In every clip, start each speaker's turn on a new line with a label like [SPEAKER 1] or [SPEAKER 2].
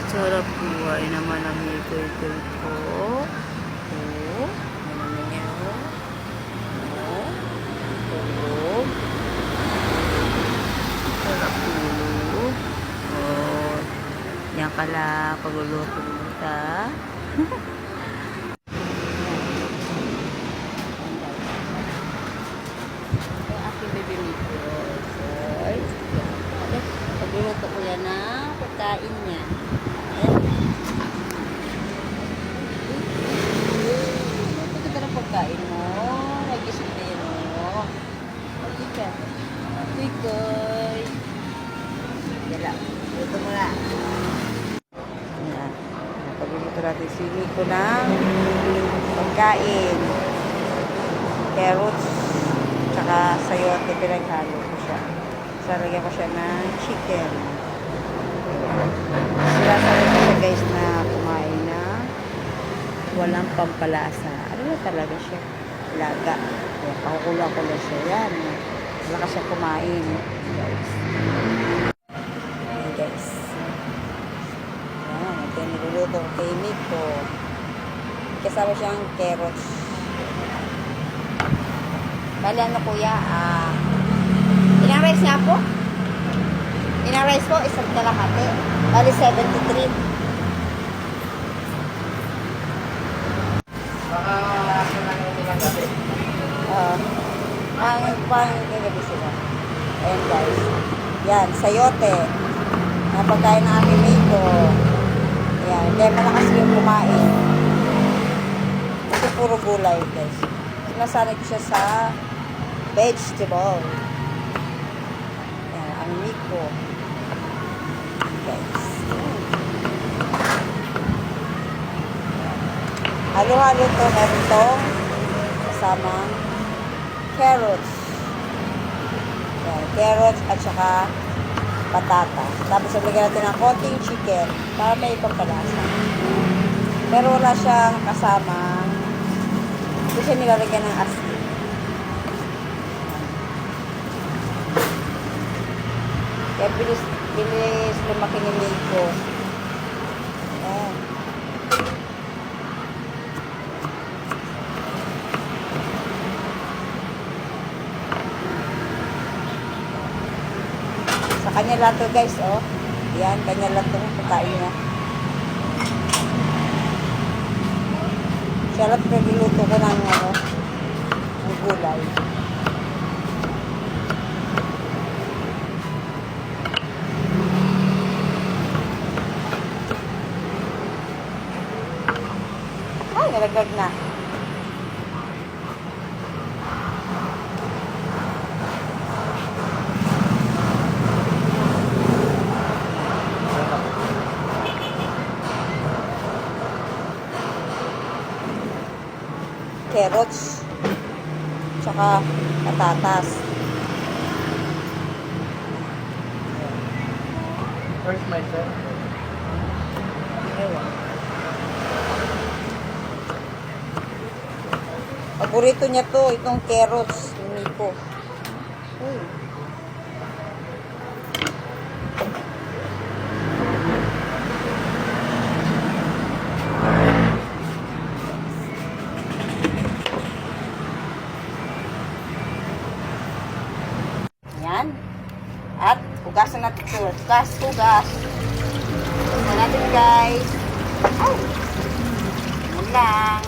[SPEAKER 1] Sarap buhay naman ang ikoy-ikoy ko. Oh, ano naman yan? Oh, tulog. Sarap tulog. Oh, yan ka lang pagluluto kita. Yung aking baby nito. Pagluluto ko yan ng pagkain niya. Ito ka ng pagkain mo. Nag-isip na yun mo. Okay ka. Koy-koy. Dala. Luto mo na. Ayan. Pagluluto natin sili ko ng pagkain. Carrots. Tsaka sayote. Pinaghalo ko siya. Saragyan ko siya ng chicken. Sila ko siya guys na kumain na walang pampalasa. Ano na talaga siya? Laga. Kaya pakukulo ko lang siya. Yan. Malakas siya kumain. Guys. Ayan guys. Ayan. Ito yung niluluto ko kay Miko. Kasama siyang carrots. Bali ano kuya? Ilang rice nga po? Ilang rice po? Isang kalahati. Bali 73.
[SPEAKER 2] Baka ako na yung nilang gabi.
[SPEAKER 1] Pang gabi sila. Ayan guys. Yan, sayote. Napagkain ng aking Miko. Ayan, kaya malakas yung kumain. Ito puro gulay guys. Sinasanay ko siya sa vegetable. Ayan, ang Miko. Guys. Halo-halo to, meron tong kasamang carrots. Ayan, carrots at saka patata. Tapos ilagyan natin ng konting chicken para may ibang palasa. Pero wala siyang kasamang, hindi siya nilalagyan ng asin. Kaya bilis lumaki ni Miko. Ayan. Sa kanya lang to guys, oh. Yan, kanya lang to pagkain niya. Siya lang nagluluto ko ng gulay. Ay, nalaglag na. Carrots. Tsaka patatas.
[SPEAKER 2] First my sir.
[SPEAKER 1] Ewan. Paborito niya to, itong carrots. Hindi ko. Uy. Yan. At hugasan natin ito. Hugas. Hugasan natin guys. Ay. Yan lang.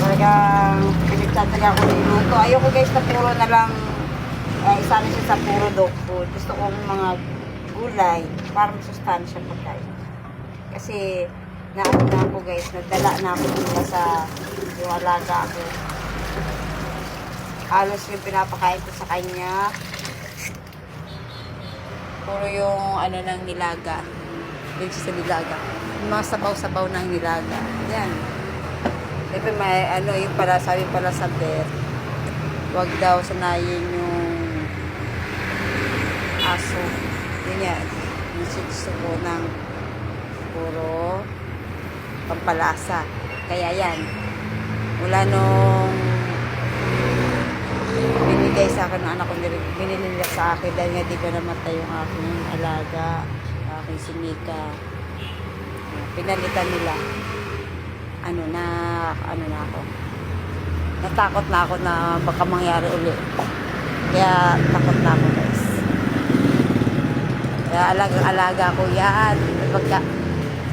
[SPEAKER 1] Talagang pinagtataga ko niluto. Ayoko guys na puro na lang isali siya sa puro dog food. Gusto kong mga gulay para masustansya pagkain. Kasi naano na ako guys, nagdala na ako mula sa yung alaga ako. Halos yung pinapakain ko sa kanya. Puro yung ano ng nilaga. Yung sa nilaga. Yung mga sabaw-sabaw ng nilaga. Yan. Siyempre may ano, yung pala, sabi pala sa vet, wag daw sanayin yung aso. Yun yan. Yung gusto ko ng puro pampalasa. Kaya yan. Mula nung binigay sa akin ng anak ko, binili nila sa akin dahil nga di ba namatay yung aking alaga, aking si Mika. Pinalitan nila. Ano na ako. Natakot na ako na baka mangyari ulit. Kaya takot na ako, guys. Kaya alaga ko yan.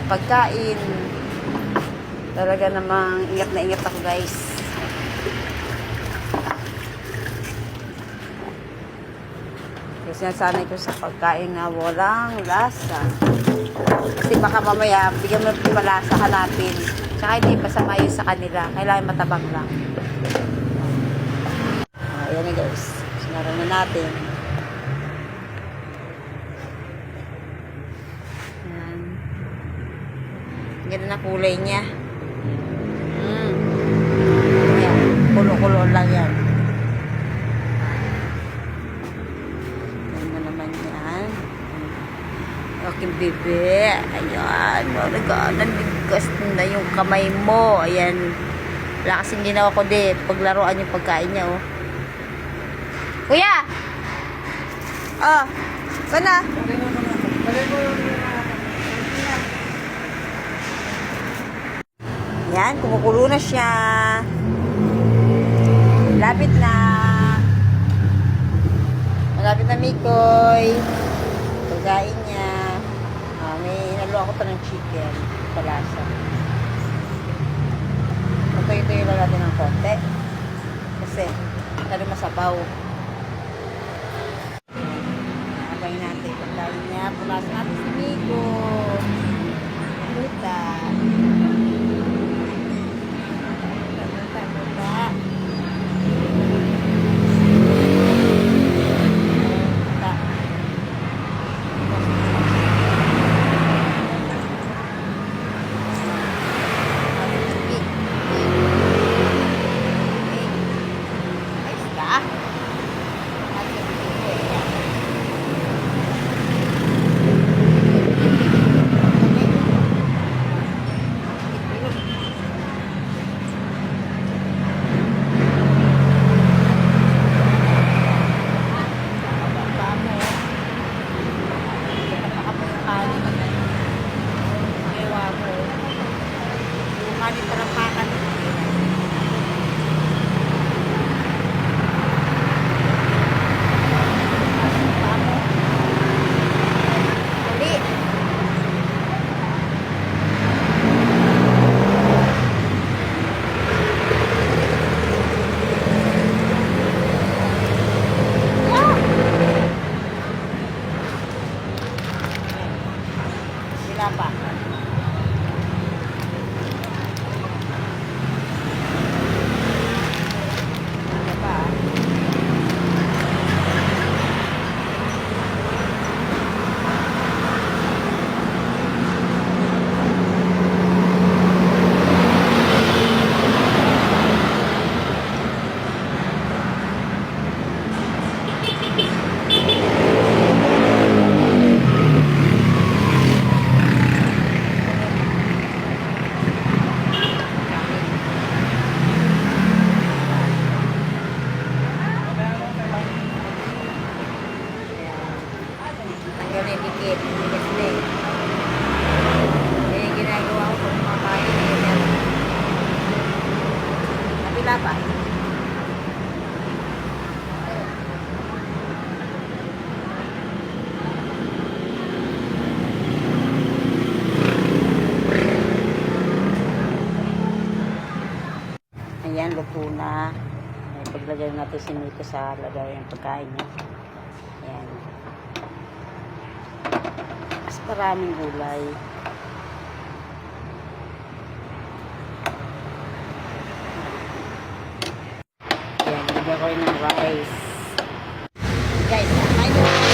[SPEAKER 1] Pagkain. Talaga namang ingat na ingat ako, guys. Kasi nasanay ko sa pagkain na walang lasa. Kasi baka mamaya, bigyan mo ng malasa, hanapin. Tsaka hindi pasama yun sa kanila. Kailangan matabang lang. Ayan na, guys. Sinara na natin. Ayan. Ganda na kulay niya. Ayan. Kulo-kulo lang yan. Ayan na naman yan. Aking bebe. Ayan. Nagkas na yung kamay mo. Ayan. Wala kasing ginawa ko di. Paglaruan yung pagkain niya, oh. Kuya! Oh, sana? Yan, kumukulo na siya. Lapit na. Malapit na, Mikoy. Pagkain niya. May inalo ako pa ng chicken. Palasa. Patuloy-tuloy lang natin ng konti. Kasi, talo masabaw. Abayin natin. Pagkain niya. Pulasan natin si Miko. Luta. Kanin pa ng pakan. Uli. Sila pa. Dikit. Eh, ginagawa ko kung makain. Napila pa. Ayan, luto na. Paglagay natin si Miko sa lagay ng pagkain niya. Ayan. Maraming gulay. Yan, bigyan ko rin ng rice. Guys, kain na.